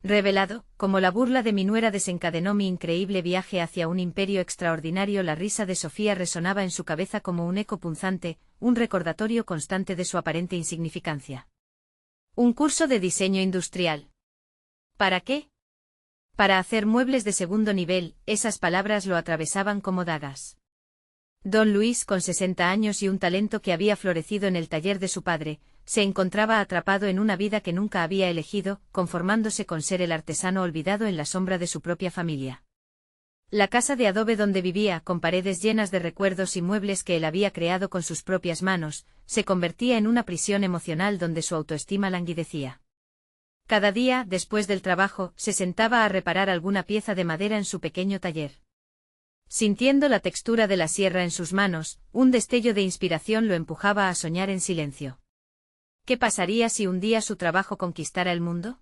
Revelado, como la burla de mi nuera desencadenó mi increíble viaje hacia un imperio extraordinario, la risa de Sofía resonaba en su cabeza como un eco punzante, un recordatorio constante de su aparente insignificancia. Un curso de diseño industrial. ¿Para qué? Para hacer muebles de segundo nivel, esas palabras lo atravesaban como dagas. Don Luis, con 60 años y un talento que había florecido en el taller de su padre, se encontraba atrapado en una vida que nunca había elegido, conformándose con ser el artesano olvidado en la sombra de su propia familia. La casa de adobe donde vivía, con paredes llenas de recuerdos y muebles que él había creado con sus propias manos, se convertía en una prisión emocional donde su autoestima languidecía. Cada día, después del trabajo, se sentaba a reparar alguna pieza de madera en su pequeño taller. Sintiendo la textura de la sierra en sus manos, un destello de inspiración lo empujaba a soñar en silencio. ¿Qué pasaría si un día su trabajo conquistara el mundo?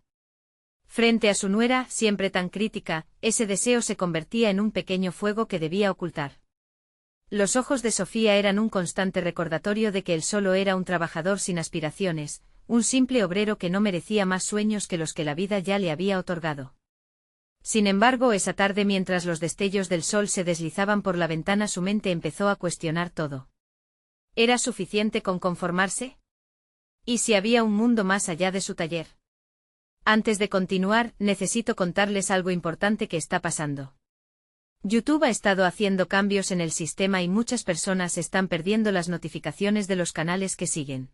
Frente a su nuera, siempre tan crítica, ese deseo se convertía en un pequeño fuego que debía ocultar. Los ojos de Sofía eran un constante recordatorio de que él solo era un trabajador sin aspiraciones, un simple obrero que no merecía más sueños que los que la vida ya le había otorgado. Sin embargo, esa tarde, mientras los destellos del sol se deslizaban por la ventana, su mente empezó a cuestionar todo. ¿Era suficiente con conformarse? ¿Y si había un mundo más allá de su taller? Antes de continuar, necesito contarles algo importante que está pasando. YouTube ha estado haciendo cambios en el sistema y muchas personas están perdiendo las notificaciones de los canales que siguen.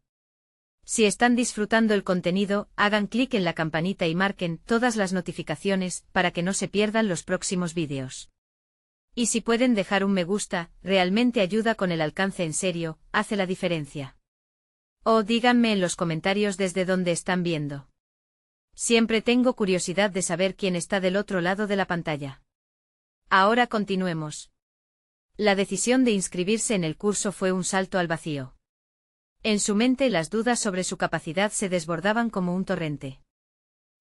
Si están disfrutando el contenido, hagan clic en la campanita y marquen todas las notificaciones para que no se pierdan los próximos vídeos. Y si pueden dejar un me gusta, realmente ayuda con el alcance, en serio, hace la diferencia. O díganme en los comentarios desde dónde están viendo. Siempre tengo curiosidad de saber quién está del otro lado de la pantalla. Ahora continuemos. La decisión de inscribirse en el curso fue un salto al vacío. En su mente las dudas sobre su capacidad se desbordaban como un torrente.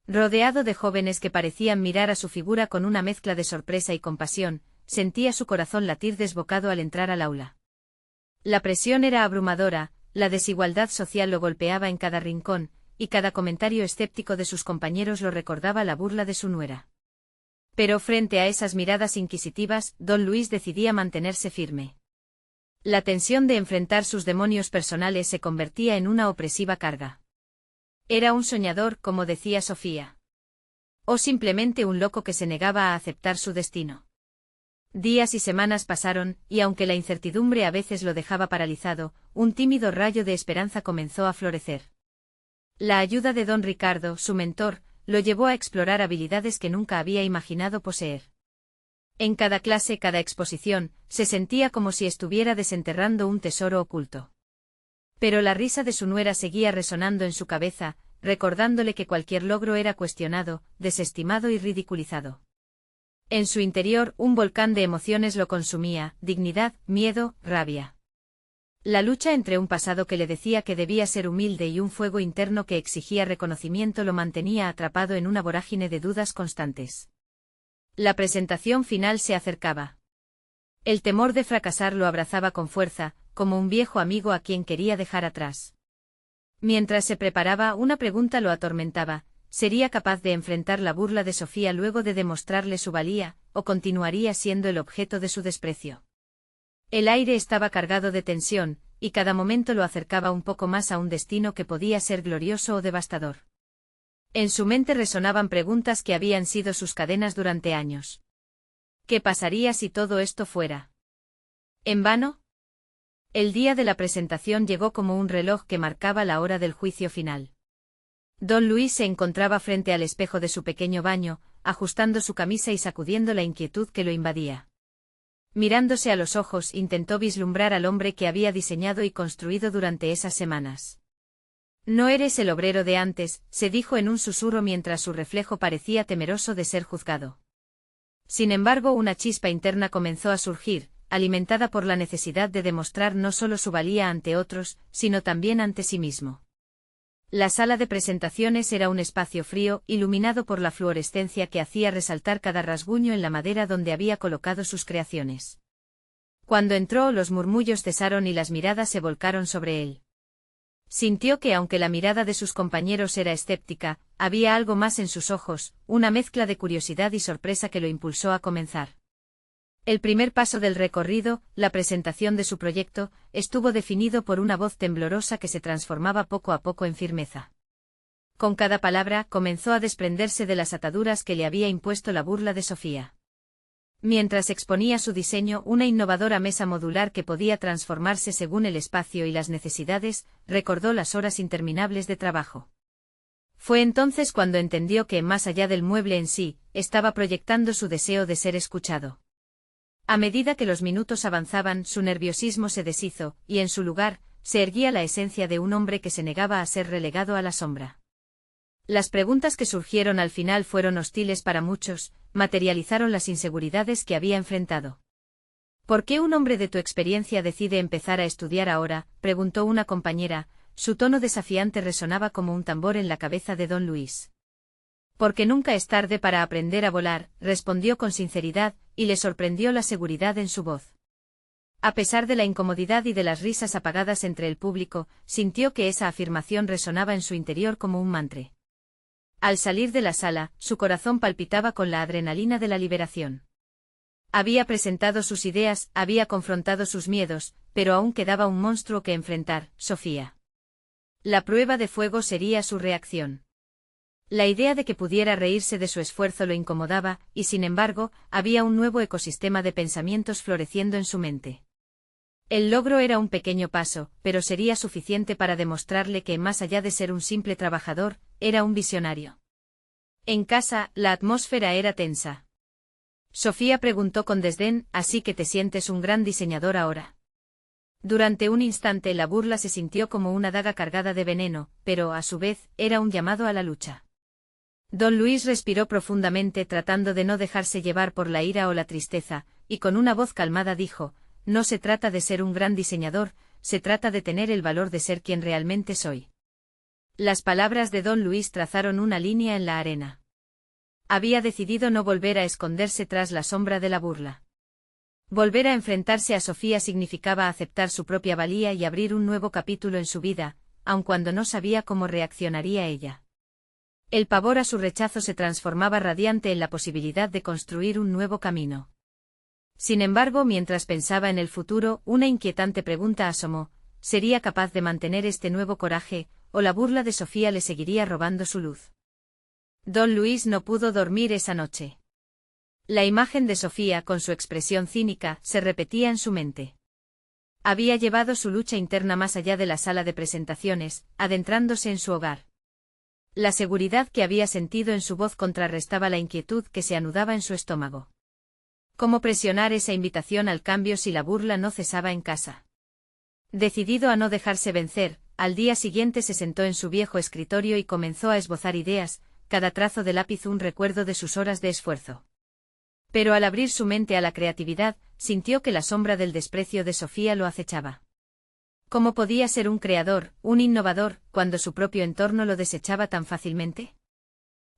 Rodeado de jóvenes que parecían mirar a su figura con una mezcla de sorpresa y compasión, sentía su corazón latir desbocado al entrar al aula. La presión era abrumadora, la desigualdad social lo golpeaba en cada rincón, y cada comentario escéptico de sus compañeros lo recordaba la burla de su nuera. Pero frente a esas miradas inquisitivas, don Luis decidía mantenerse firme. La tensión de enfrentar sus demonios personales se convertía en una opresiva carga. ¿Era un soñador, como decía Sofía? ¿O simplemente un loco que se negaba a aceptar su destino? Días y semanas pasaron, y aunque la incertidumbre a veces lo dejaba paralizado, un tímido rayo de esperanza comenzó a florecer. La ayuda de don Ricardo, su mentor, lo llevó a explorar habilidades que nunca había imaginado poseer. En cada clase, cada exposición, se sentía como si estuviera desenterrando un tesoro oculto. Pero la risa de su nuera seguía resonando en su cabeza, recordándole que cualquier logro era cuestionado, desestimado y ridiculizado. En su interior, un volcán de emociones lo consumía: dignidad, miedo, rabia. La lucha entre un pasado que le decía que debía ser humilde y un fuego interno que exigía reconocimiento lo mantenía atrapado en una vorágine de dudas constantes. La presentación final se acercaba. El temor de fracasar lo abrazaba con fuerza, como un viejo amigo a quien quería dejar atrás. Mientras se preparaba, una pregunta lo atormentaba: ¿sería capaz de enfrentar la burla de Sofía luego de demostrarle su valía, o continuaría siendo el objeto de su desprecio? El aire estaba cargado de tensión, y cada momento lo acercaba un poco más a un destino que podía ser glorioso o devastador. En su mente resonaban preguntas que habían sido sus cadenas durante años. ¿Qué pasaría si todo esto fuera en vano? El día de la presentación llegó como un reloj que marcaba la hora del juicio final. Don Luis se encontraba frente al espejo de su pequeño baño, ajustando su camisa y sacudiendo la inquietud que lo invadía. Mirándose a los ojos, intentó vislumbrar al hombre que había diseñado y construido durante esas semanas. No eres el obrero de antes, se dijo en un susurro mientras su reflejo parecía temeroso de ser juzgado. Sin embargo, una chispa interna comenzó a surgir, alimentada por la necesidad de demostrar no solo su valía ante otros, sino también ante sí mismo. La sala de presentaciones era un espacio frío, iluminado por la fluorescencia que hacía resaltar cada rasguño en la madera donde había colocado sus creaciones. Cuando entró, los murmullos cesaron y las miradas se volcaron sobre él. Sintió que aunque la mirada de sus compañeros era escéptica, había algo más en sus ojos, una mezcla de curiosidad y sorpresa que lo impulsó a comenzar. El primer paso del recorrido, la presentación de su proyecto, estuvo definido por una voz temblorosa que se transformaba poco a poco en firmeza. Con cada palabra, comenzó a desprenderse de las ataduras que le había impuesto la burla de Sofía. Mientras exponía su diseño, una innovadora mesa modular que podía transformarse según el espacio y las necesidades, recordó las horas interminables de trabajo. Fue entonces cuando entendió que, más allá del mueble en sí, estaba proyectando su deseo de ser escuchado. A medida que los minutos avanzaban, su nerviosismo se deshizo, y en su lugar, se erguía la esencia de un hombre que se negaba a ser relegado a la sombra. Las preguntas que surgieron al final fueron hostiles para muchos, materializaron las inseguridades que había enfrentado. ¿Por qué un hombre de tu experiencia decide empezar a estudiar ahora?, preguntó una compañera, su tono desafiante resonaba como un tambor en la cabeza de don Luis. Porque nunca es tarde para aprender a volar, respondió con sinceridad, y le sorprendió la seguridad en su voz. A pesar de la incomodidad y de las risas apagadas entre el público, sintió que esa afirmación resonaba en su interior como un mantra. Al salir de la sala, su corazón palpitaba con la adrenalina de la liberación. Había presentado sus ideas, había confrontado sus miedos, pero aún quedaba un monstruo que enfrentar, Sofía. La prueba de fuego sería su reacción. La idea de que pudiera reírse de su esfuerzo lo incomodaba, y sin embargo, había un nuevo ecosistema de pensamientos floreciendo en su mente. El logro era un pequeño paso, pero sería suficiente para demostrarle que, más allá de ser un simple trabajador, era un visionario. En casa, la atmósfera era tensa. Sofía preguntó con desdén, ¿así que te sientes un gran diseñador ahora? Durante un instante la burla se sintió como una daga cargada de veneno, pero, a su vez, era un llamado a la lucha. Don Luis respiró profundamente tratando de no dejarse llevar por la ira o la tristeza, y con una voz calmada dijo, no se trata de ser un gran diseñador, se trata de tener el valor de ser quien realmente soy. Las palabras de don Luis trazaron una línea en la arena. Había decidido no volver a esconderse tras la sombra de la burla. Volver a enfrentarse a Sofía significaba aceptar su propia valía y abrir un nuevo capítulo en su vida, aun cuando no sabía cómo reaccionaría ella. El pavor a su rechazo se transformaba radiante en la posibilidad de construir un nuevo camino. Sin embargo, mientras pensaba en el futuro, una inquietante pregunta asomó, ¿sería capaz de mantener este nuevo coraje, o la burla de Sofía le seguiría robando su luz? Don Luis no pudo dormir esa noche. La imagen de Sofía, con su expresión cínica, se repetía en su mente. Había llevado su lucha interna más allá de la sala de presentaciones, adentrándose en su hogar. La seguridad que había sentido en su voz contrarrestaba la inquietud que se anudaba en su estómago. ¿Cómo presionar esa invitación al cambio si la burla no cesaba en casa? Decidido a no dejarse vencer, al día siguiente se sentó en su viejo escritorio y comenzó a esbozar ideas, cada trazo de lápiz un recuerdo de sus horas de esfuerzo. Pero al abrir su mente a la creatividad, sintió que la sombra del desprecio de Sofía lo acechaba. ¿Cómo podía ser un creador, un innovador, cuando su propio entorno lo desechaba tan fácilmente?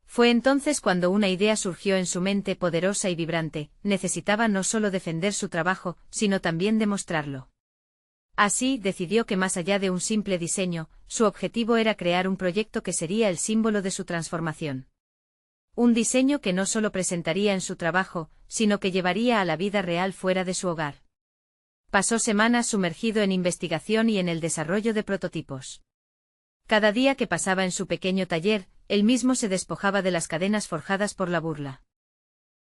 Fue entonces cuando una idea surgió en su mente poderosa y vibrante, necesitaba no solo defender su trabajo, sino también demostrarlo. Así, decidió que más allá de un simple diseño, su objetivo era crear un proyecto que sería el símbolo de su transformación. Un diseño que no solo presentaría en su trabajo, sino que llevaría a la vida real fuera de su hogar. Pasó semanas sumergido en investigación y en el desarrollo de prototipos. Cada día que pasaba en su pequeño taller, él mismo se despojaba de las cadenas forjadas por la burla.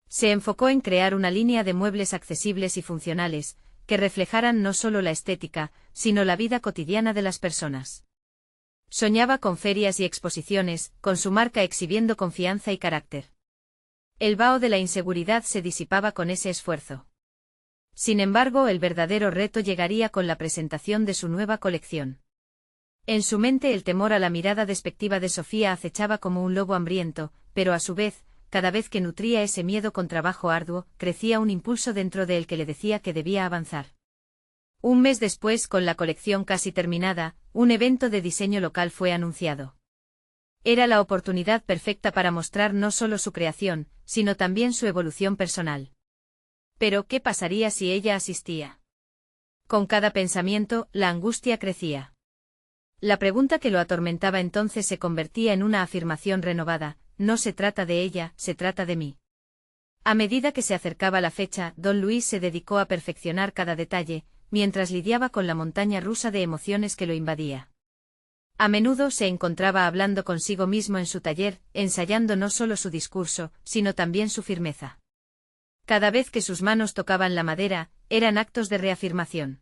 Se enfocó en crear una línea de muebles accesibles y funcionales, que reflejaran no solo la estética, sino la vida cotidiana de las personas. Soñaba con ferias y exposiciones, con su marca exhibiendo confianza y carácter. El vaho de la inseguridad se disipaba con ese esfuerzo. Sin embargo, el verdadero reto llegaría con la presentación de su nueva colección. En su mente el temor a la mirada despectiva de Sofía acechaba como un lobo hambriento, pero a su vez, cada vez que nutría ese miedo con trabajo arduo, crecía un impulso dentro de él que le decía que debía avanzar. Un mes después, con la colección casi terminada, un evento de diseño local fue anunciado. Era la oportunidad perfecta para mostrar no solo su creación, sino también su evolución personal. Pero, ¿qué pasaría si ella asistía? Con cada pensamiento, la angustia crecía. La pregunta que lo atormentaba entonces se convertía en una afirmación renovada: no se trata de ella, se trata de mí. A medida que se acercaba la fecha, don Luis se dedicó a perfeccionar cada detalle, mientras lidiaba con la montaña rusa de emociones que lo invadía. A menudo se encontraba hablando consigo mismo en su taller, ensayando no solo su discurso, sino también su firmeza. Cada vez que sus manos tocaban la madera, eran actos de reafirmación.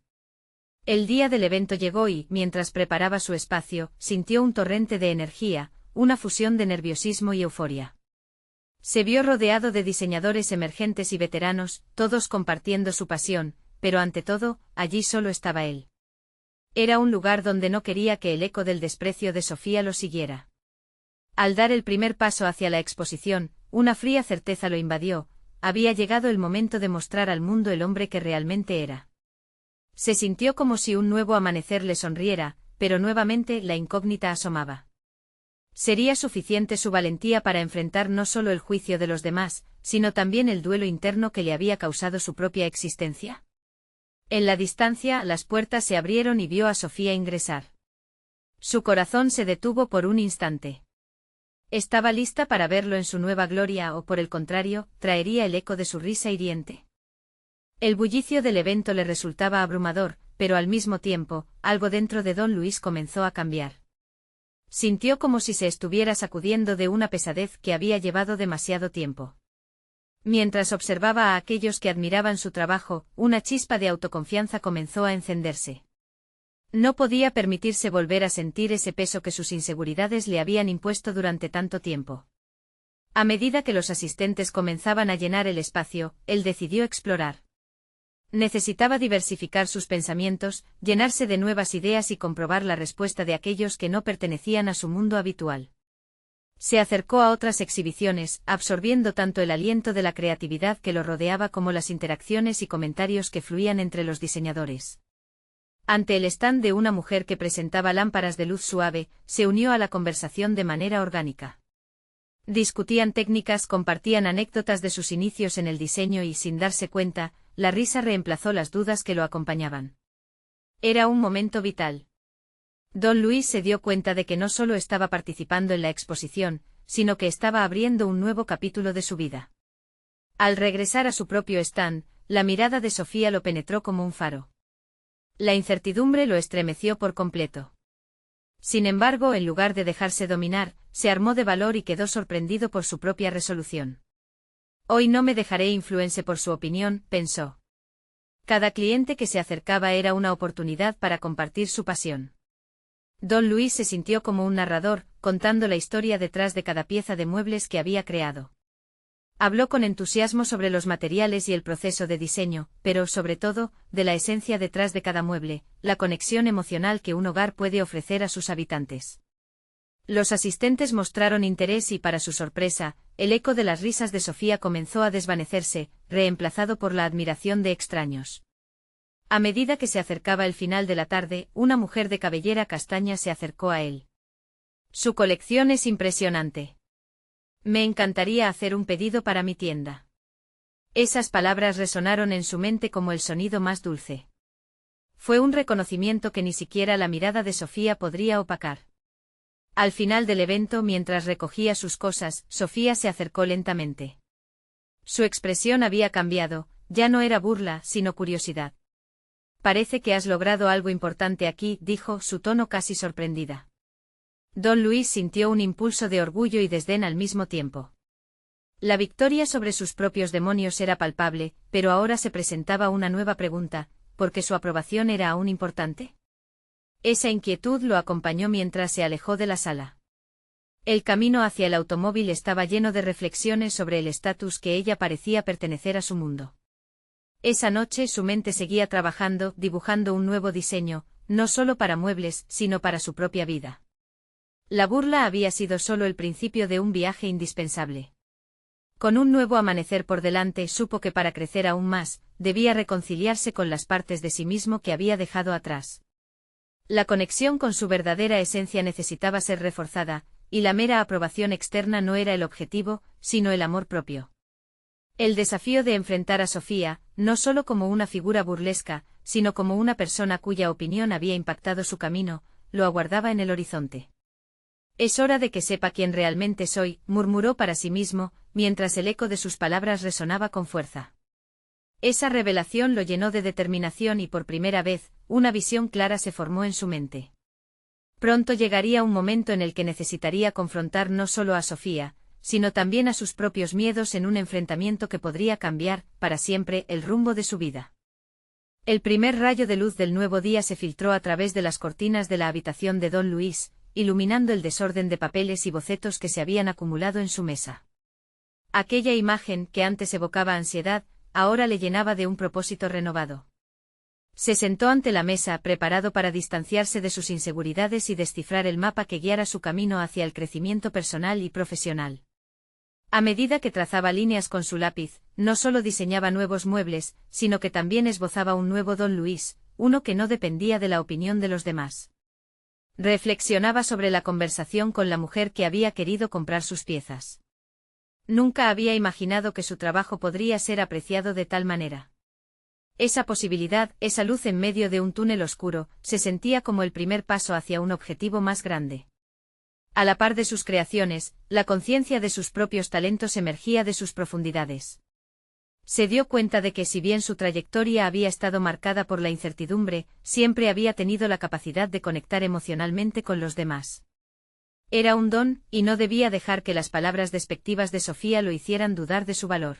El día del evento llegó y, mientras preparaba su espacio, sintió un torrente de energía, una fusión de nerviosismo y euforia. Se vio rodeado de diseñadores emergentes y veteranos, todos compartiendo su pasión, pero ante todo, allí solo estaba él. Era un lugar donde no quería que el eco del desprecio de Sofía lo siguiera. Al dar el primer paso hacia la exposición, una fría certeza lo invadió: había llegado el momento de mostrar al mundo el hombre que realmente era. Se sintió como si un nuevo amanecer le sonriera, pero nuevamente la incógnita asomaba. ¿Sería suficiente su valentía para enfrentar no solo el juicio de los demás, sino también el duelo interno que le había causado su propia existencia? En la distancia, las puertas se abrieron y vio a Sofía ingresar. Su corazón se detuvo por un instante. ¿Estaba lista para verlo en su nueva gloria o, por el contrario, traería el eco de su risa hiriente? El bullicio del evento le resultaba abrumador, pero al mismo tiempo, algo dentro de don Luis comenzó a cambiar. Sintió como si se estuviera sacudiendo de una pesadez que había llevado demasiado tiempo. Mientras observaba a aquellos que admiraban su trabajo, una chispa de autoconfianza comenzó a encenderse. No podía permitirse volver a sentir ese peso que sus inseguridades le habían impuesto durante tanto tiempo. A medida que los asistentes comenzaban a llenar el espacio, él decidió explorar. Necesitaba diversificar sus pensamientos, llenarse de nuevas ideas y comprobar la respuesta de aquellos que no pertenecían a su mundo habitual. Se acercó a otras exhibiciones, absorbiendo tanto el aliento de la creatividad que lo rodeaba como las interacciones y comentarios que fluían entre los diseñadores. Ante el stand de una mujer que presentaba lámparas de luz suave, se unió a la conversación de manera orgánica. Discutían técnicas, compartían anécdotas de sus inicios en el diseño y, sin darse cuenta, la risa reemplazó las dudas que lo acompañaban. Era un momento vital. Don Luis se dio cuenta de que no solo estaba participando en la exposición, sino que estaba abriendo un nuevo capítulo de su vida. Al regresar a su propio stand, la mirada de Sofía lo penetró como un faro. La incertidumbre lo estremeció por completo. Sin embargo, en lugar de dejarse dominar, se armó de valor y quedó sorprendido por su propia resolución. Hoy no me dejaré influenciar por su opinión, pensó. Cada cliente que se acercaba era una oportunidad para compartir su pasión. Don Luis se sintió como un narrador, contando la historia detrás de cada pieza de muebles que había creado. Habló con entusiasmo sobre los materiales y el proceso de diseño, pero, sobre todo, de la esencia detrás de cada mueble, la conexión emocional que un hogar puede ofrecer a sus habitantes. Los asistentes mostraron interés y, para su sorpresa, el eco de las risas de Sofía comenzó a desvanecerse, reemplazado por la admiración de extraños. A medida que se acercaba el final de la tarde, una mujer de cabellera castaña se acercó a él. Su colección es impresionante. Me encantaría hacer un pedido para mi tienda. Esas palabras resonaron en su mente como el sonido más dulce. Fue un reconocimiento que ni siquiera la mirada de Sofía podría opacar. Al final del evento, mientras recogía sus cosas, Sofía se acercó lentamente. Su expresión había cambiado, ya no era burla, sino curiosidad. Parece que has logrado algo importante aquí, dijo, su tono casi sorprendida. Don Luis sintió un impulso de orgullo y desdén al mismo tiempo. La victoria sobre sus propios demonios era palpable, pero ahora se presentaba una nueva pregunta: ¿por qué su aprobación era aún importante? Esa inquietud lo acompañó mientras se alejó de la sala. El camino hacia el automóvil estaba lleno de reflexiones sobre el estatus que ella parecía pertenecer a su mundo. Esa noche su mente seguía trabajando, dibujando un nuevo diseño, no solo para muebles, sino para su propia vida. La burla había sido solo el principio de un viaje indispensable. Con un nuevo amanecer por delante, supo que para crecer aún más, debía reconciliarse con las partes de sí mismo que había dejado atrás. La conexión con su verdadera esencia necesitaba ser reforzada, y la mera aprobación externa no era el objetivo, sino el amor propio. El desafío de enfrentar a Sofía, no solo como una figura burlesca, sino como una persona cuya opinión había impactado su camino, lo aguardaba en el horizonte. Es hora de que sepa quién realmente soy, murmuró para sí mismo, mientras el eco de sus palabras resonaba con fuerza. Esa revelación lo llenó de determinación y por primera vez, una visión clara se formó en su mente. Pronto llegaría un momento en el que necesitaría confrontar no solo a Sofía, sino también a sus propios miedos en un enfrentamiento que podría cambiar, para siempre, el rumbo de su vida. El primer rayo de luz del nuevo día se filtró a través de las cortinas de la habitación de don Luis, iluminando el desorden de papeles y bocetos que se habían acumulado en su mesa. Aquella imagen, que antes evocaba ansiedad, ahora le llenaba de un propósito renovado. Se sentó ante la mesa, preparado para distanciarse de sus inseguridades y descifrar el mapa que guiara su camino hacia el crecimiento personal y profesional. A medida que trazaba líneas con su lápiz, no solo diseñaba nuevos muebles, sino que también esbozaba un nuevo don Luis, uno que no dependía de la opinión de los demás. Reflexionaba sobre la conversación con la mujer que había querido comprar sus piezas. Nunca había imaginado que su trabajo podría ser apreciado de tal manera. Esa posibilidad, esa luz en medio de un túnel oscuro, se sentía como el primer paso hacia un objetivo más grande. A la par de sus creaciones, la conciencia de sus propios talentos emergía de sus profundidades. Se dio cuenta de que si bien su trayectoria había estado marcada por la incertidumbre, siempre había tenido la capacidad de conectar emocionalmente con los demás. Era un don, y no debía dejar que las palabras despectivas de Sofía lo hicieran dudar de su valor.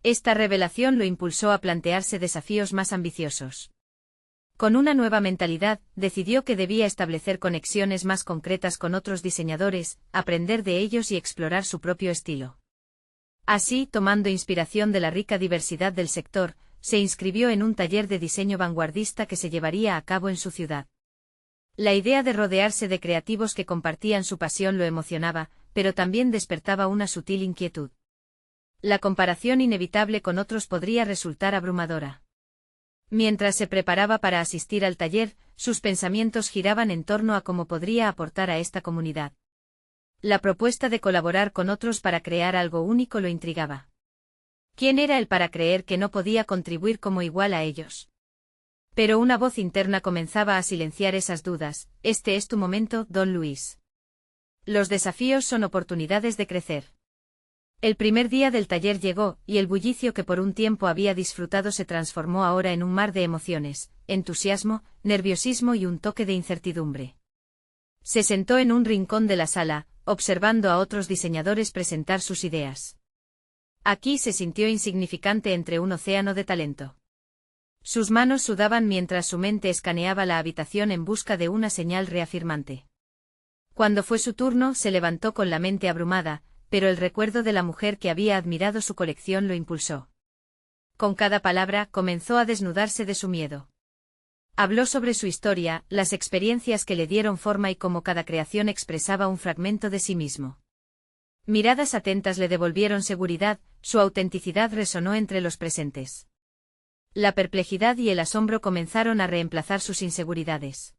Esta revelación lo impulsó a plantearse desafíos más ambiciosos. Con una nueva mentalidad, decidió que debía establecer conexiones más concretas con otros diseñadores, aprender de ellos y explorar su propio estilo. Así, tomando inspiración de la rica diversidad del sector, se inscribió en un taller de diseño vanguardista que se llevaría a cabo en su ciudad. La idea de rodearse de creativos que compartían su pasión lo emocionaba, pero también despertaba una sutil inquietud. La comparación inevitable con otros podría resultar abrumadora. Mientras se preparaba para asistir al taller, sus pensamientos giraban en torno a cómo podría aportar a esta comunidad. La propuesta de colaborar con otros para crear algo único lo intrigaba. ¿Quién era él para creer que no podía contribuir como igual a ellos? Pero una voz interna comenzaba a silenciar esas dudas. Este es tu momento, don Luis. Los desafíos son oportunidades de crecer. El primer día del taller llegó, y el bullicio que por un tiempo había disfrutado se transformó ahora en un mar de emociones, entusiasmo, nerviosismo y un toque de incertidumbre. Se sentó en un rincón de la sala, observando a otros diseñadores presentar sus ideas. Aquí se sintió insignificante entre un océano de talento. Sus manos sudaban mientras su mente escaneaba la habitación en busca de una señal reafirmante. Cuando fue su turno, se levantó con la mente abrumada, pero el recuerdo de la mujer que había admirado su colección lo impulsó. Con cada palabra, comenzó a desnudarse de su miedo. Habló sobre su historia, las experiencias que le dieron forma y cómo cada creación expresaba un fragmento de sí mismo. Miradas atentas le devolvieron seguridad, su autenticidad resonó entre los presentes. La perplejidad y el asombro comenzaron a reemplazar sus inseguridades.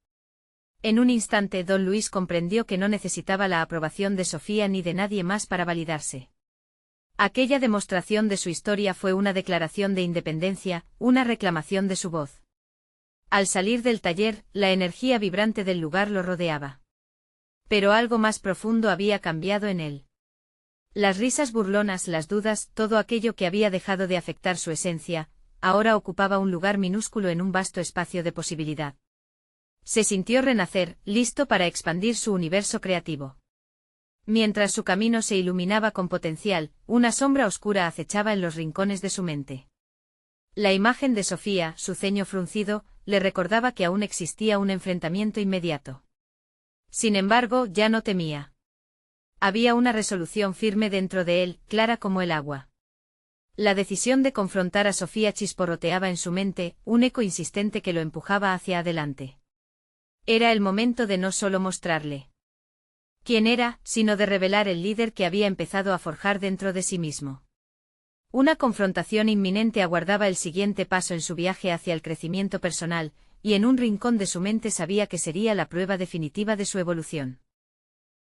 En un instante don Luis comprendió que no necesitaba la aprobación de Sofía ni de nadie más para validarse. Aquella demostración de su historia fue una declaración de independencia, una reclamación de su voz. Al salir del taller, la energía vibrante del lugar lo rodeaba. Pero algo más profundo había cambiado en él. Las risas burlonas, las dudas, todo aquello que había dejado de afectar su esencia, ahora ocupaba un lugar minúsculo en un vasto espacio de posibilidad. Se sintió renacer, listo para expandir su universo creativo. Mientras su camino se iluminaba con potencial, una sombra oscura acechaba en los rincones de su mente. La imagen de Sofía, su ceño fruncido, le recordaba que aún existía un enfrentamiento inmediato. Sin embargo, ya no temía. Había una resolución firme dentro de él, clara como el agua. La decisión de confrontar a Sofía chisporroteaba en su mente, un eco insistente que lo empujaba hacia adelante. Era el momento de no solo mostrarle quién era, sino de revelar el líder que había empezado a forjar dentro de sí mismo. Una confrontación inminente aguardaba el siguiente paso en su viaje hacia el crecimiento personal, y en un rincón de su mente sabía que sería la prueba definitiva de su evolución.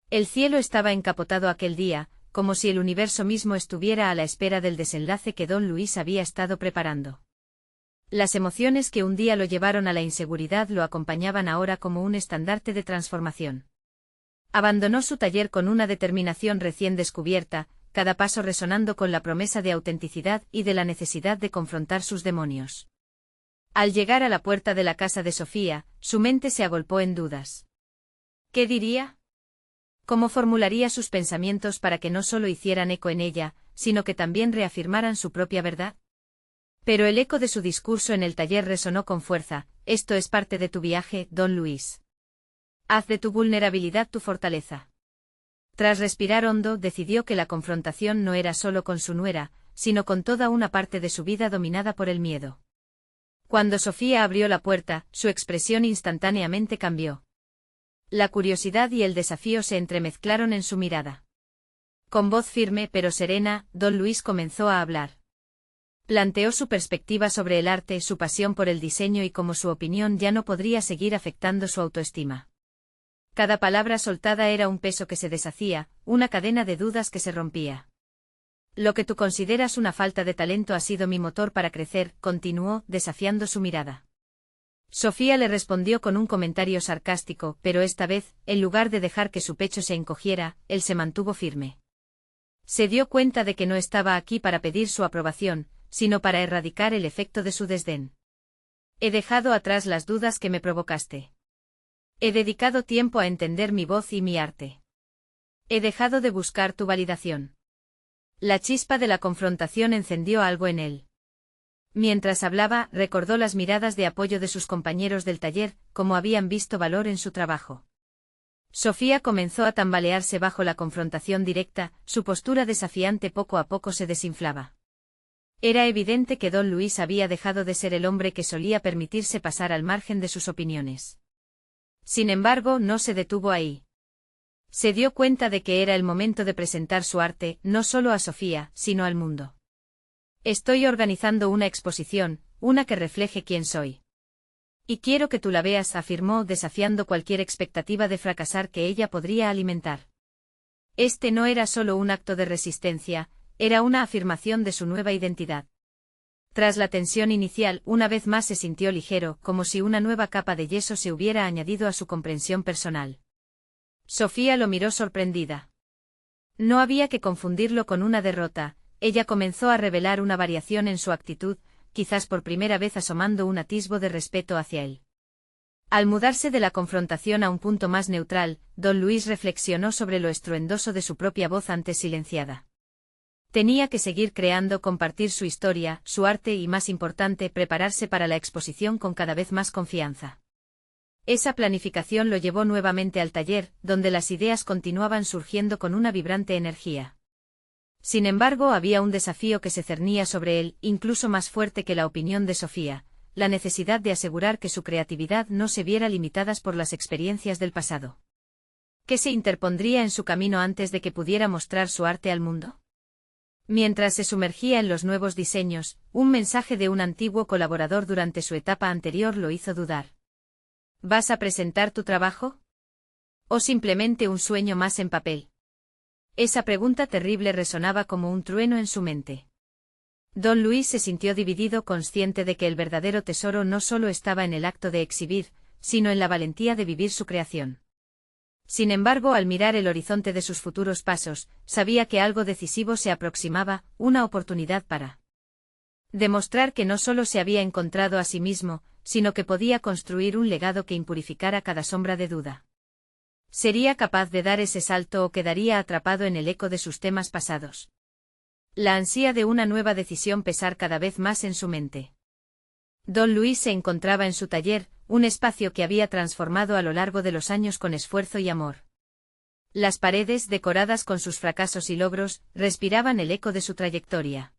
El cielo estaba encapotado aquel día, como si el universo mismo estuviera a la espera del desenlace que don Luis había estado preparando. Las emociones que un día lo llevaron a la inseguridad lo acompañaban ahora como un estandarte de transformación. Abandonó su taller con una determinación recién descubierta, cada paso resonando con la promesa de autenticidad y de la necesidad de confrontar sus demonios. Al llegar a la puerta de la casa de Sofía, su mente se agolpó en dudas. ¿Qué diría? ¿Cómo formularía sus pensamientos para que no solo hicieran eco en ella, sino que también reafirmaran su propia verdad? Pero el eco de su discurso en el taller resonó con fuerza: esto es parte de tu viaje, Don Luis. Haz de tu vulnerabilidad tu fortaleza. Tras respirar hondo, decidió que la confrontación no era solo con su nuera, sino con toda una parte de su vida dominada por el miedo. Cuando Sofía abrió la puerta, su expresión instantáneamente cambió. La curiosidad y el desafío se entremezclaron en su mirada. Con voz firme pero serena, Don Luis comenzó a hablar. Planteó su perspectiva sobre el arte, su pasión por el diseño y cómo su opinión ya no podría seguir afectando su autoestima. Cada palabra soltada era un peso que se deshacía, una cadena de dudas que se rompía. Lo que tú consideras una falta de talento ha sido mi motor para crecer, continuó, desafiando su mirada. Sofía le respondió con un comentario sarcástico, pero esta vez, en lugar de dejar que su pecho se encogiera, él se mantuvo firme. Se dio cuenta de que no estaba aquí para pedir su aprobación, sino para erradicar el efecto de su desdén. He dejado atrás las dudas que me provocaste. He dedicado tiempo a entender mi voz y mi arte. He dejado de buscar tu validación. La chispa de la confrontación encendió algo en él. Mientras hablaba, recordó las miradas de apoyo de sus compañeros del taller, como habían visto valor en su trabajo. Sofía comenzó a tambalearse bajo la confrontación directa, su postura desafiante poco a poco se desinflaba. Era evidente que Don Luis había dejado de ser el hombre que solía permitirse pasar al margen de sus opiniones. Sin embargo, no se detuvo ahí. Se dio cuenta de que era el momento de presentar su arte, no solo a Sofía, sino al mundo. Estoy organizando una exposición, una que refleje quién soy. Y quiero que tú la veas, afirmó, desafiando cualquier expectativa de fracasar que ella podría alimentar. Este no era solo un acto de resistencia, era una afirmación de su nueva identidad. Tras la tensión inicial, una vez más se sintió ligero, como si una nueva capa de yeso se hubiera añadido a su comprensión personal. Sofía lo miró sorprendida. No había que confundirlo con una derrota, ella comenzó a revelar una variación en su actitud, quizás por primera vez asomando un atisbo de respeto hacia él. Al mudarse de la confrontación a un punto más neutral, Don Luis reflexionó sobre lo estruendoso de su propia voz antes silenciada. Tenía que seguir creando, compartir su historia, su arte y, más importante, prepararse para la exposición con cada vez más confianza. Esa planificación lo llevó nuevamente al taller, donde las ideas continuaban surgiendo con una vibrante energía. Sin embargo, había un desafío que se cernía sobre él, incluso más fuerte que la opinión de Sofía: la necesidad de asegurar que su creatividad no se viera limitadas por las experiencias del pasado. ¿Qué se interpondría en su camino antes de que pudiera mostrar su arte al mundo? Mientras se sumergía en los nuevos diseños, un mensaje de un antiguo colaborador durante su etapa anterior lo hizo dudar. ¿Vas a presentar tu trabajo? ¿O simplemente un sueño más en papel? Esa pregunta terrible resonaba como un trueno en su mente. Don Luis se sintió dividido, consciente de que el verdadero tesoro no solo estaba en el acto de exhibir, sino en la valentía de vivir su creación. Sin embargo, al mirar el horizonte de sus futuros pasos, sabía que algo decisivo se aproximaba, una oportunidad para demostrar que no solo se había encontrado a sí mismo, sino que podía construir un legado que impurificara cada sombra de duda. ¿Sería capaz de dar ese salto o quedaría atrapado en el eco de sus temas pasados? La ansia de una nueva decisión pesar cada vez más en su mente. Don Luis se encontraba en su taller, un espacio que había transformado a lo largo de los años con esfuerzo y amor. Las paredes, decoradas con sus fracasos y logros, respiraban el eco de su trayectoria.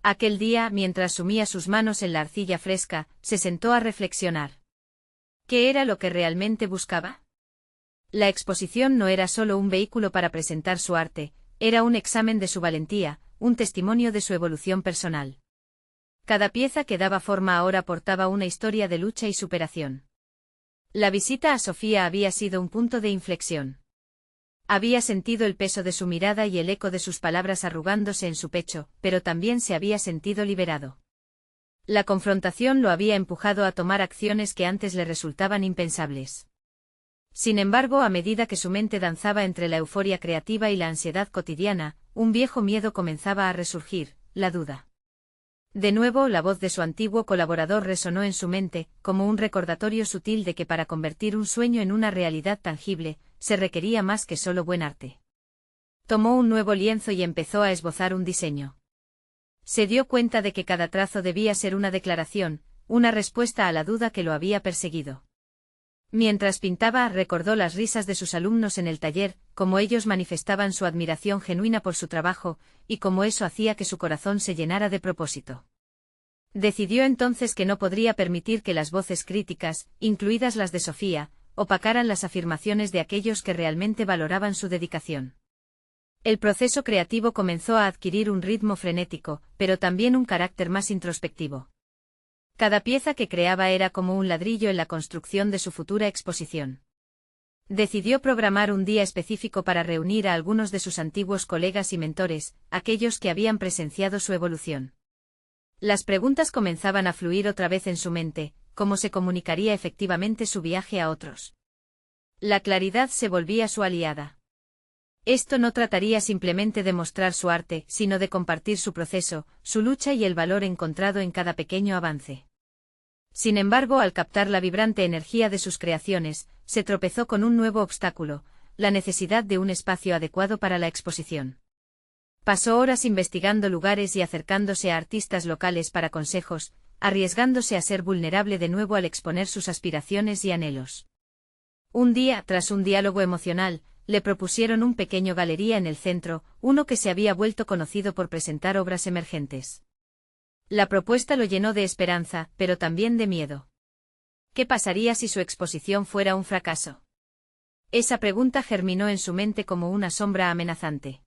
Aquel día, mientras sumía sus manos en la arcilla fresca, se sentó a reflexionar. ¿Qué era lo que realmente buscaba? La exposición no era solo un vehículo para presentar su arte, era un examen de su valentía, un testimonio de su evolución personal. Cada pieza que daba forma ahora portaba una historia de lucha y superación. La visita a Sofía había sido un punto de inflexión. Había sentido el peso de su mirada y el eco de sus palabras arrugándose en su pecho, pero también se había sentido liberado. La confrontación lo había empujado a tomar acciones que antes le resultaban impensables. Sin embargo, a medida que su mente danzaba entre la euforia creativa y la ansiedad cotidiana, un viejo miedo comenzaba a resurgir, la duda. De nuevo, la voz de su antiguo colaborador resonó en su mente, como un recordatorio sutil de que para convertir un sueño en una realidad tangible, se requería más que solo buen arte. Tomó un nuevo lienzo y empezó a esbozar un diseño. Se dio cuenta de que cada trazo debía ser una declaración, una respuesta a la duda que lo había perseguido. Mientras pintaba, recordó las risas de sus alumnos en el taller, cómo ellos manifestaban su admiración genuina por su trabajo, y cómo eso hacía que su corazón se llenara de propósito. Decidió entonces que no podría permitir que las voces críticas, incluidas las de Sofía, opacaran las afirmaciones de aquellos que realmente valoraban su dedicación. El proceso creativo comenzó a adquirir un ritmo frenético, pero también un carácter más introspectivo. Cada pieza que creaba era como un ladrillo en la construcción de su futura exposición. Decidió programar un día específico para reunir a algunos de sus antiguos colegas y mentores, aquellos que habían presenciado su evolución. Las preguntas comenzaban a fluir otra vez en su mente, cómo se comunicaría efectivamente su viaje a otros. La claridad se volvía su aliada. Esto no trataría simplemente de mostrar su arte, sino de compartir su proceso, su lucha y el valor encontrado en cada pequeño avance. Sin embargo, al captar la vibrante energía de sus creaciones, se tropezó con un nuevo obstáculo, la necesidad de un espacio adecuado para la exposición. Pasó horas investigando lugares y acercándose a artistas locales para consejos, arriesgándose a ser vulnerable de nuevo al exponer sus aspiraciones y anhelos. Un día, tras un diálogo emocional, le propusieron un pequeño galería en el centro, uno que se había vuelto conocido por presentar obras emergentes. La propuesta lo llenó de esperanza, pero también de miedo. ¿Qué pasaría si su exposición fuera un fracaso? Esa pregunta germinó en su mente como una sombra amenazante.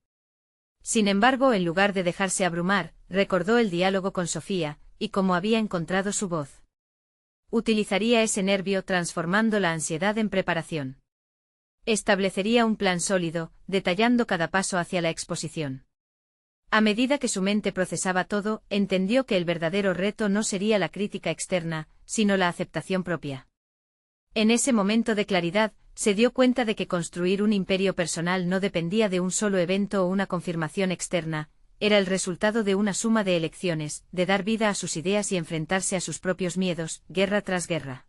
Sin embargo, en lugar de dejarse abrumar, recordó el diálogo con Sofía, y cómo había encontrado su voz. Utilizaría ese nervio transformando la ansiedad en preparación. Establecería un plan sólido, detallando cada paso hacia la exposición. A medida que su mente procesaba todo, entendió que el verdadero reto no sería la crítica externa, sino la aceptación propia. En ese momento de claridad, se dio cuenta de que construir un imperio personal no dependía de un solo evento o una confirmación externa, era el resultado de una suma de elecciones, de dar vida a sus ideas y enfrentarse a sus propios miedos, guerra tras guerra.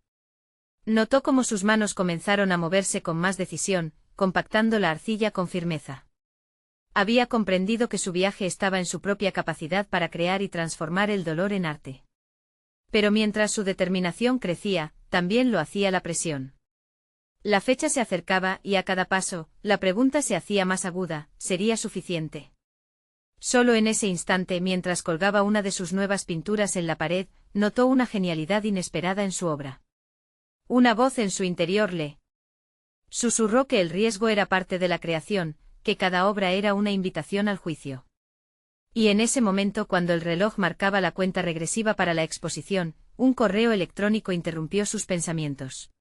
Notó cómo sus manos comenzaron a moverse con más decisión, compactando la arcilla con firmeza. Había comprendido que su viaje estaba en su propia capacidad para crear y transformar el dolor en arte. Pero mientras su determinación crecía, también lo hacía la presión. La fecha se acercaba y a cada paso, la pregunta se hacía más aguda, ¿sería suficiente? Solo en ese instante, mientras colgaba una de sus nuevas pinturas en la pared, notó una genialidad inesperada en su obra. Una voz en su interior le susurró que el riesgo era parte de la creación, que cada obra era una invitación al juicio. Y en ese momento, cuando el reloj marcaba la cuenta regresiva para la exposición, un correo electrónico interrumpió sus pensamientos.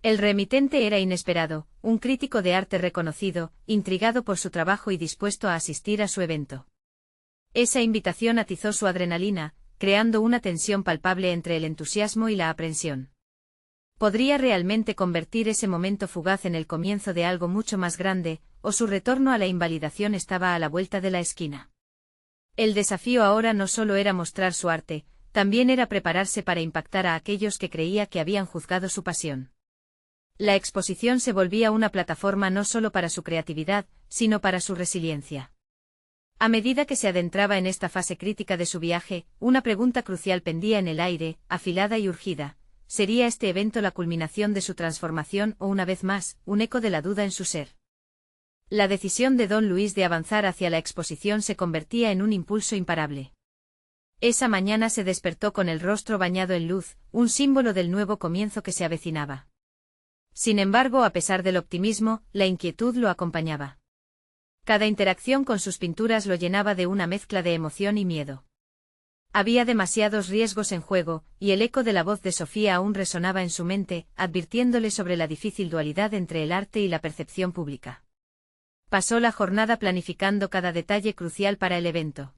El remitente era inesperado, un crítico de arte reconocido, intrigado por su trabajo y dispuesto a asistir a su evento. Esa invitación atizó su adrenalina, creando una tensión palpable entre el entusiasmo y la aprensión. ¿Podría realmente convertir ese momento fugaz en el comienzo de algo mucho más grande, o su retorno a la invalidación estaba a la vuelta de la esquina? El desafío ahora no solo era mostrar su arte, también era prepararse para impactar a aquellos que creía que habían juzgado su pasión. La exposición se volvía una plataforma no solo para su creatividad, sino para su resiliencia. A medida que se adentraba en esta fase crítica de su viaje, una pregunta crucial pendía en el aire, afilada y urgida. ¿Sería este evento la culminación de su transformación o, una vez más, un eco de la duda en su ser? La decisión de Don Luis de avanzar hacia la exposición se convertía en un impulso imparable. Esa mañana se despertó con el rostro bañado en luz, un símbolo del nuevo comienzo que se avecinaba. Sin embargo, a pesar del optimismo, la inquietud lo acompañaba. Cada interacción con sus pinturas lo llenaba de una mezcla de emoción y miedo. Había demasiados riesgos en juego, y el eco de la voz de Sofía aún resonaba en su mente, advirtiéndole sobre la difícil dualidad entre el arte y la percepción pública. Pasó la jornada planificando cada detalle crucial para el evento.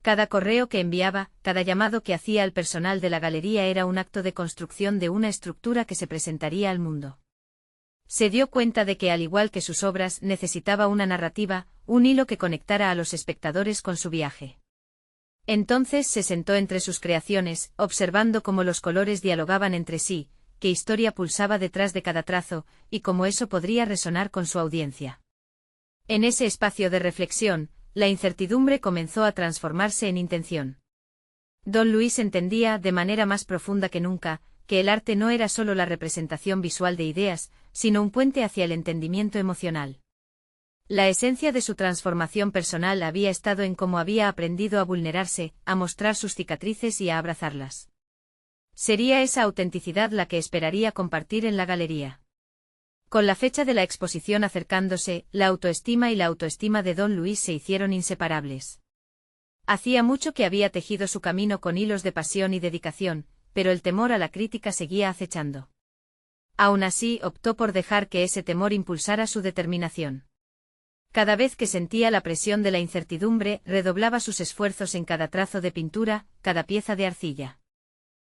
Cada correo que enviaba, cada llamado que hacía al personal de la galería era un acto de construcción de una estructura que se presentaría al mundo. Se dio cuenta de que, al igual que sus obras, necesitaba una narrativa, un hilo que conectara a los espectadores con su viaje. Entonces se sentó entre sus creaciones, observando cómo los colores dialogaban entre sí, qué historia pulsaba detrás de cada trazo, y cómo eso podría resonar con su audiencia. En ese espacio de reflexión, la incertidumbre comenzó a transformarse en intención. Don Luis entendía, de manera más profunda que nunca, que el arte no era solo la representación visual de ideas, sino un puente hacia el entendimiento emocional. La esencia de su transformación personal había estado en cómo había aprendido a vulnerarse, a mostrar sus cicatrices y a abrazarlas. Sería esa autenticidad la que esperaría compartir en la galería. Con la fecha de la exposición acercándose, la autoestima y la autoestima de Don Luis se hicieron inseparables. Hacía mucho que había tejido su camino con hilos de pasión y dedicación, pero el temor a la crítica seguía acechando. Aún así, optó por dejar que ese temor impulsara su determinación. Cada vez que sentía la presión de la incertidumbre, redoblaba sus esfuerzos en cada trazo de pintura, cada pieza de arcilla.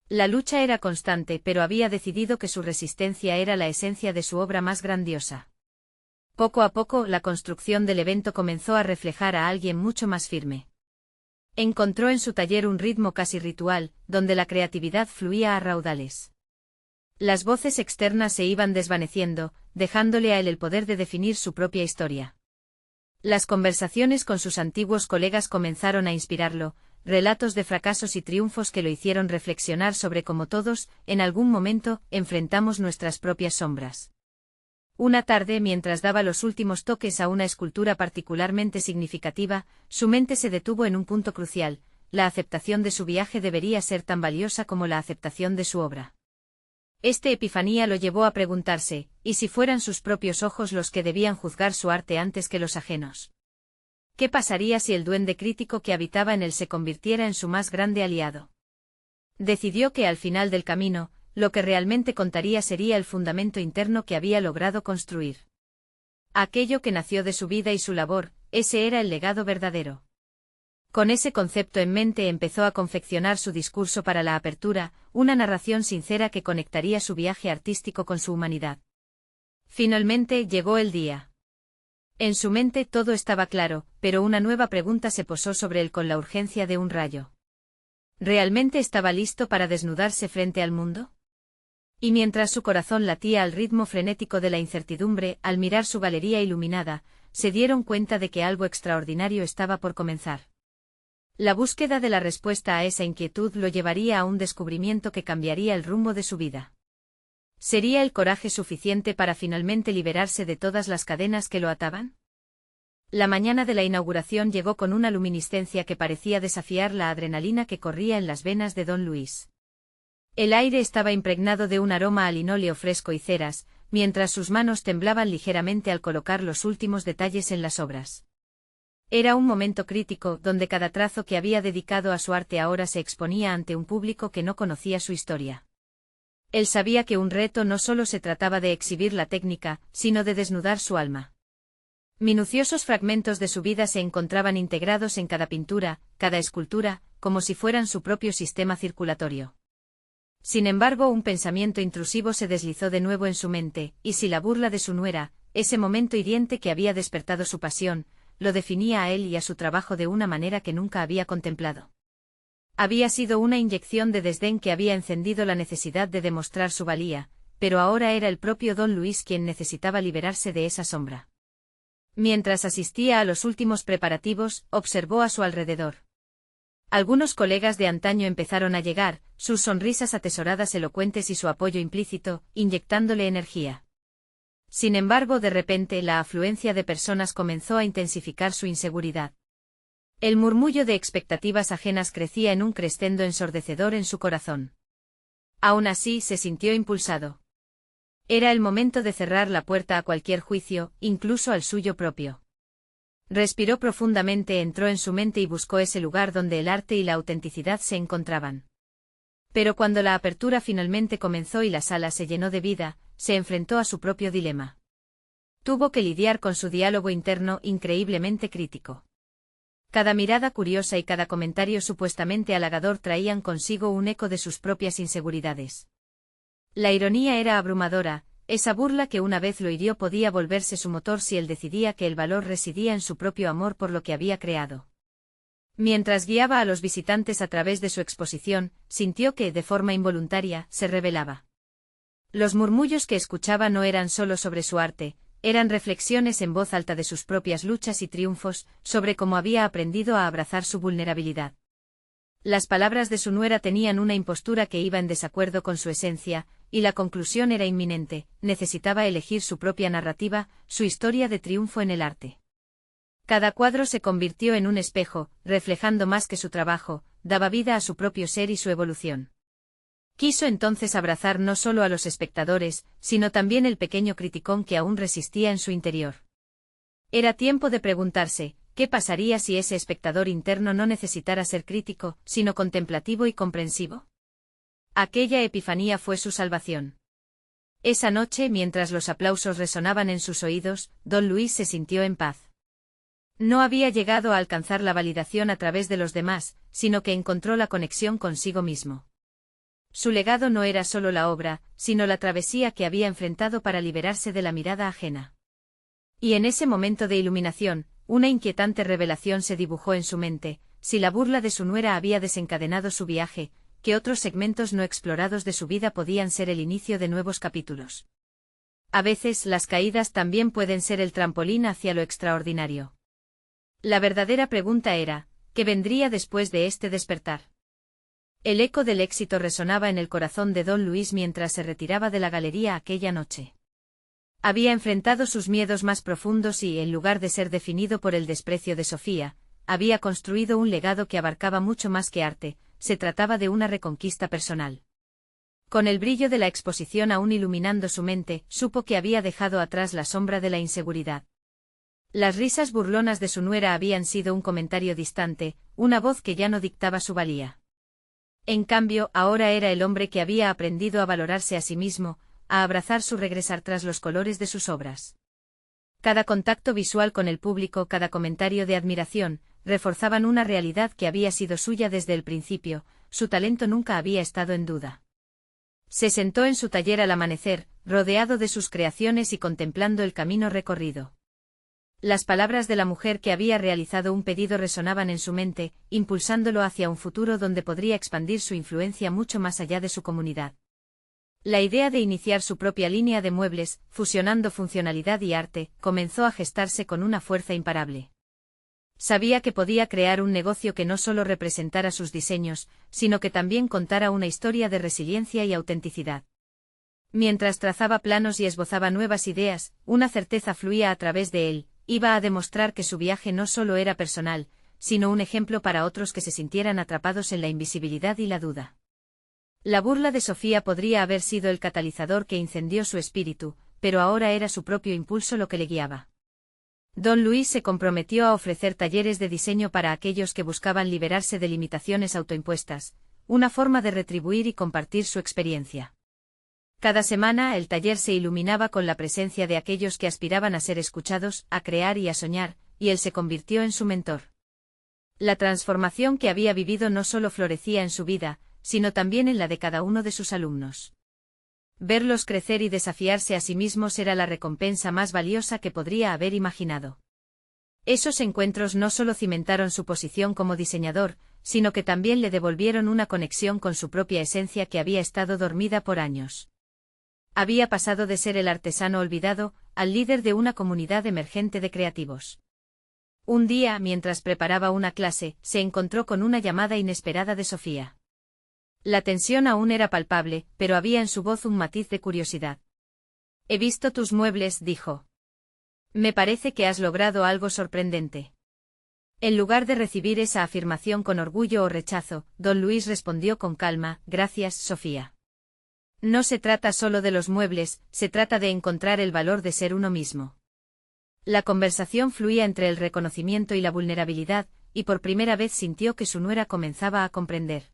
La lucha era constante, pero había decidido que su resistencia era la esencia de su obra más grandiosa. Poco a poco, la construcción del evento comenzó a reflejar a alguien mucho más firme. Encontró en su taller un ritmo casi ritual, donde la creatividad fluía a raudales. Las voces externas se iban desvaneciendo, dejándole a él el poder de definir su propia historia. Las conversaciones con sus antiguos colegas comenzaron a inspirarlo, relatos de fracasos y triunfos que lo hicieron reflexionar sobre cómo todos, en algún momento, enfrentamos nuestras propias sombras. Una tarde, mientras daba los últimos toques a una escultura particularmente significativa, su mente se detuvo en un punto crucial: la aceptación de su viaje debería ser tan valiosa como la aceptación de su obra. Esta epifanía lo llevó a preguntarse, ¿y si fueran sus propios ojos los que debían juzgar su arte antes que los ajenos? ¿Qué pasaría si el duende crítico que habitaba en él se convirtiera en su más grande aliado? Decidió que al final del camino, lo que realmente contaría sería el fundamento interno que había logrado construir. Aquello que nació de su vida y su labor, ese era el legado verdadero. Con ese concepto en mente empezó a confeccionar su discurso para la apertura, una narración sincera que conectaría su viaje artístico con su humanidad. Finalmente llegó el día. En su mente todo estaba claro, pero una nueva pregunta se posó sobre él con la urgencia de un rayo. ¿Realmente estaba listo para desnudarse frente al mundo? Y mientras su corazón latía al ritmo frenético de la incertidumbre, al mirar su galería iluminada, se dieron cuenta de que algo extraordinario estaba por comenzar. La búsqueda de la respuesta a esa inquietud lo llevaría a un descubrimiento que cambiaría el rumbo de su vida. ¿Sería el coraje suficiente para finalmente liberarse de todas las cadenas que lo ataban? La mañana de la inauguración llegó con una luminiscencia que parecía desafiar la adrenalina que corría en las venas de Don Luis. El aire estaba impregnado de un aroma a linóleo fresco y ceras, mientras sus manos temblaban ligeramente al colocar los últimos detalles en las obras. Era un momento crítico, donde cada trazo que había dedicado a su arte ahora se exponía ante un público que no conocía su historia. Él sabía que un reto no solo se trataba de exhibir la técnica, sino de desnudar su alma. Minuciosos fragmentos de su vida se encontraban integrados en cada pintura, cada escultura, como si fueran su propio sistema circulatorio. Sin embargo, un pensamiento intrusivo se deslizó de nuevo en su mente, y si la burla de su nuera, ese momento hiriente que había despertado su pasión, lo definía a él y a su trabajo de una manera que nunca había contemplado. Había sido una inyección de desdén que había encendido la necesidad de demostrar su valía, pero ahora era el propio Don Luis quien necesitaba liberarse de esa sombra. Mientras asistía a los últimos preparativos, observó a su alrededor. Algunos colegas de antaño empezaron a llegar, sus sonrisas atesoradas elocuentes y su apoyo implícito, inyectándole energía. Sin embargo, de repente la afluencia de personas comenzó a intensificar su inseguridad. El murmullo de expectativas ajenas crecía en un crescendo ensordecedor en su corazón. Aún así, se sintió impulsado. Era el momento de cerrar la puerta a cualquier juicio, incluso al suyo propio. Respiró profundamente, entró en su mente y buscó ese lugar donde el arte y la autenticidad se encontraban. Pero cuando la apertura finalmente comenzó y la sala se llenó de vida, se enfrentó a su propio dilema. Tuvo que lidiar con su diálogo interno increíblemente crítico. Cada mirada curiosa y cada comentario supuestamente halagador traían consigo un eco de sus propias inseguridades. La ironía era abrumadora, esa burla que una vez lo hirió podía volverse su motor si él decidía que el valor residía en su propio amor por lo que había creado. Mientras guiaba a los visitantes a través de su exposición, sintió que, de forma involuntaria, se rebelaba. Los murmullos que escuchaba no eran solo sobre su arte, eran reflexiones en voz alta de sus propias luchas y triunfos, sobre cómo había aprendido a abrazar su vulnerabilidad. Las palabras de su nuera tenían una impostura que iba en desacuerdo con su esencia, y la conclusión era inminente: necesitaba elegir su propia narrativa, su historia de triunfo en el arte. Cada cuadro se convirtió en un espejo, reflejando más que su trabajo, daba vida a su propio ser y su evolución. Quiso entonces abrazar no solo a los espectadores, sino también el pequeño criticón que aún resistía en su interior. Era tiempo de preguntarse, ¿qué pasaría si ese espectador interno no necesitara ser crítico, sino contemplativo y comprensivo? Aquella epifanía fue su salvación. Esa noche, mientras los aplausos resonaban en sus oídos, don Luis se sintió en paz. No había llegado a alcanzar la validación a través de los demás, sino que encontró la conexión consigo mismo. Su legado no era solo la obra, sino la travesía que había enfrentado para liberarse de la mirada ajena. Y en ese momento de iluminación, una inquietante revelación se dibujó en su mente: si la burla de su nuera había desencadenado su viaje, ¿qué otros segmentos no explorados de su vida podían ser el inicio de nuevos capítulos? A veces las caídas también pueden ser el trampolín hacia lo extraordinario. La verdadera pregunta era, ¿qué vendría después de este despertar? El eco del éxito resonaba en el corazón de don Luis mientras se retiraba de la galería aquella noche. Había enfrentado sus miedos más profundos y, en lugar de ser definido por el desprecio de Sofía, había construido un legado que abarcaba mucho más que arte. Se trataba de una reconquista personal. Con el brillo de la exposición aún iluminando su mente, supo que había dejado atrás la sombra de la inseguridad. Las risas burlonas de su nuera habían sido un comentario distante, una voz que ya no dictaba su valía. En cambio, ahora era el hombre que había aprendido a valorarse a sí mismo, a abrazar su regresar tras los colores de sus obras. Cada contacto visual con el público, cada comentario de admiración, reforzaban una realidad que había sido suya desde el principio: su talento nunca había estado en duda. Se sentó en su taller al amanecer, rodeado de sus creaciones y contemplando el camino recorrido. Las palabras de la mujer que había realizado un pedido resonaban en su mente, impulsándolo hacia un futuro donde podría expandir su influencia mucho más allá de su comunidad. La idea de iniciar su propia línea de muebles, fusionando funcionalidad y arte, comenzó a gestarse con una fuerza imparable. Sabía que podía crear un negocio que no solo representara sus diseños, sino que también contara una historia de resiliencia y autenticidad. Mientras trazaba planos y esbozaba nuevas ideas, una certeza fluía a través de él: iba a demostrar que su viaje no solo era personal, sino un ejemplo para otros que se sintieran atrapados en la invisibilidad y la duda. La burla de Sofía podría haber sido el catalizador que incendió su espíritu, pero ahora era su propio impulso lo que le guiaba. Don Luis se comprometió a ofrecer talleres de diseño para aquellos que buscaban liberarse de limitaciones autoimpuestas, una forma de retribuir y compartir su experiencia. Cada semana el taller se iluminaba con la presencia de aquellos que aspiraban a ser escuchados, a crear y a soñar, y él se convirtió en su mentor. La transformación que había vivido no solo florecía en su vida, sino también en la de cada uno de sus alumnos. Verlos crecer y desafiarse a sí mismos era la recompensa más valiosa que podría haber imaginado. Esos encuentros no solo cimentaron su posición como diseñador, sino que también le devolvieron una conexión con su propia esencia que había estado dormida por años. Había pasado de ser el artesano olvidado, al líder de una comunidad emergente de creativos. Un día, mientras preparaba una clase, se encontró con una llamada inesperada de Sofía. La tensión aún era palpable, pero había en su voz un matiz de curiosidad. «He visto tus muebles», dijo. «Me parece que has logrado algo sorprendente». En lugar de recibir esa afirmación con orgullo o rechazo, don Luis respondió con calma: «Gracias, Sofía. No se trata solo de los muebles, se trata de encontrar el valor de ser uno mismo». La conversación fluía entre el reconocimiento y la vulnerabilidad, y por primera vez sintió que su nuera comenzaba a comprender.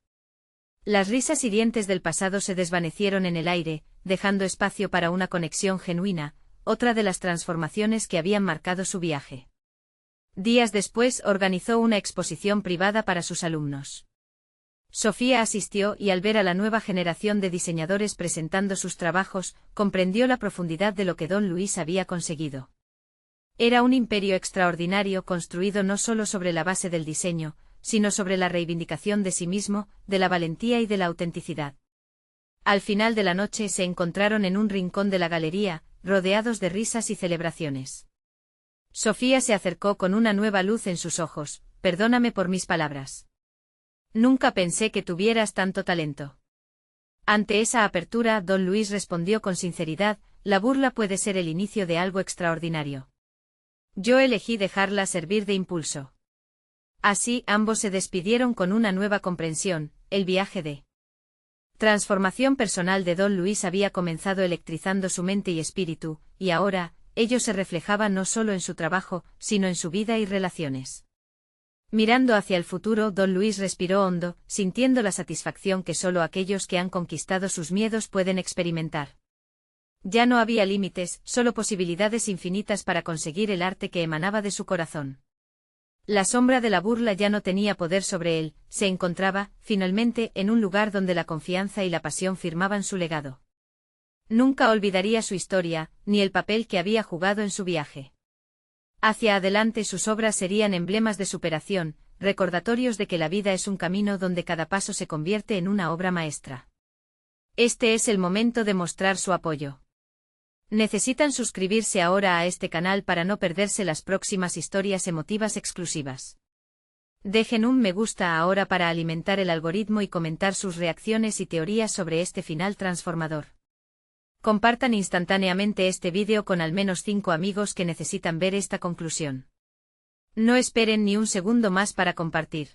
Las risas hirientes del pasado se desvanecieron en el aire, dejando espacio para una conexión genuina, otra de las transformaciones que habían marcado su viaje. Días después organizó una exposición privada para sus alumnos. Sofía asistió y al ver a la nueva generación de diseñadores presentando sus trabajos, comprendió la profundidad de lo que Don Luis había conseguido. Era un imperio extraordinario construido no solo sobre la base del diseño, sino sobre la reivindicación de sí mismo, de la valentía y de la autenticidad. Al final de la noche se encontraron en un rincón de la galería, rodeados de risas y celebraciones. Sofía se acercó con una nueva luz en sus ojos. Perdóname por mis palabras. Nunca pensé que tuvieras tanto talento. Ante esa apertura, Don Luis respondió con sinceridad, la burla puede ser el inicio de algo extraordinario. Yo elegí dejarla servir de impulso. Así, ambos se despidieron con una nueva comprensión, el viaje de transformación personal de Don Luis había comenzado electrizando su mente y espíritu, y ahora, ello se reflejaba no solo en su trabajo, sino en su vida y relaciones. Mirando hacia el futuro, Don Luis respiró hondo, sintiendo la satisfacción que solo aquellos que han conquistado sus miedos pueden experimentar. Ya no había límites, solo posibilidades infinitas para conseguir el arte que emanaba de su corazón. La sombra de la burla ya no tenía poder sobre él, se encontraba, finalmente, en un lugar donde la confianza y la pasión firmaban su legado. Nunca olvidaría su historia, ni el papel que había jugado en su viaje. Hacia adelante sus obras serían emblemas de superación, recordatorios de que la vida es un camino donde cada paso se convierte en una obra maestra. Este es el momento de mostrar su apoyo. Necesitan suscribirse ahora a este canal para no perderse las próximas historias emotivas exclusivas. Dejen un me gusta ahora para alimentar el algoritmo y comentar sus reacciones y teorías sobre este final transformador. Compartan instantáneamente este vídeo con al menos 5 amigos que necesitan ver esta conclusión. No esperen ni un segundo más para compartir.